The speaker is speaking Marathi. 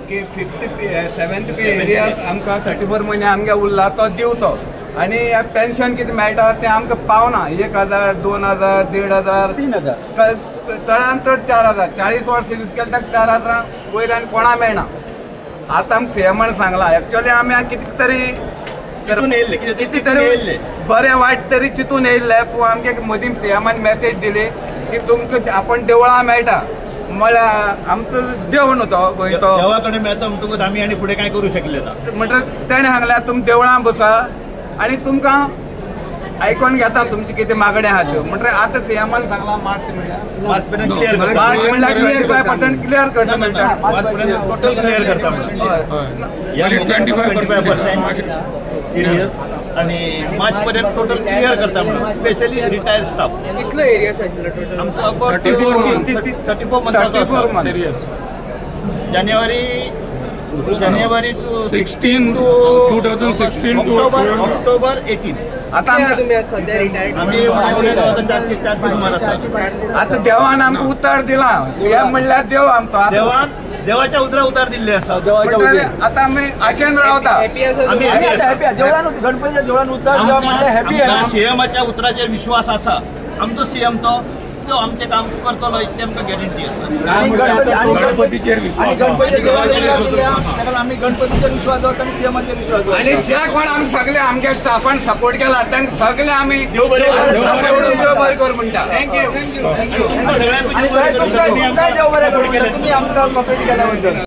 की 7th पे एरियात आमकां 34 म्हयने आमगे उरला तो दिवचो आनी पेन्शन कितें मेळटा तें आमकां पावना 1000 2000 1500 3000 चडांत चड 4000 40 वर्स यूज केलें ताका 4000 वयर आनी कोणा मेळना आतां आमकां सीएमान सांगलां एक्चुअली आमी कितें तरी कितें तरी बरें वायट तरी चिंतून येयल्ले पूण आमगे मदीं सीएमान मेसेज दिली की तुमकां आपण देवळां मेळटा म्हळ्यार आमचो देव न्हू तो गोंयचो देवा कडेन मेळटा म्हणटकूच आमी आनी फुडें कांय करूं शकले ना म्हणटकीर तेणें सांगल्यार तुमी देवळां बसा आनी तुमकां आयकोन घेता तुमची कितें मागणी आहा त्यो म्हणटकीर आतां सीएमान सांगलां मार्च म्हणल्यार क्लियर करता म्हणटा टोटल क्लियर करता म्हणून 25% एरियास आणि मार्च पर्यंत टोटल क्लियर करता म्हणून स्पेशली रिटायर स्टाफ कितलो एरियास आशिल्लो टोटल आमचो 34 months January 16 to 2016 to October 18 आतां तुमी सध्या रिटायर्ड आमी 400 सुमार आसा आतां देवान आमकां उतर दिलां हे म्हणल्यार देव आमचो देवाच्या उतर दिल्ले आसा आतां आमी आशेन रावता आमी गणपतीच्या देवळान उतर देवा म्हणल्यार हॅपी आहे सीएमाच्या उतराचेर विश्वास आसा आमचो सीएम तो आमचें काम करतलो इतली आमकां गॅरंटी आसा गणपतीचेर आमी गणपतीचेर विश्वास दवरता आनी सीएमाचेर विश्वास दवरता आनी जे कोण आमी सगळे आमच्या स्टाफान सपोर्ट केला तांकां सगळे आमी देव बरें कर म्हणटा थँक्यू देव बरें करूं तुमी आमकां कॉपरेट केल्या बद्दल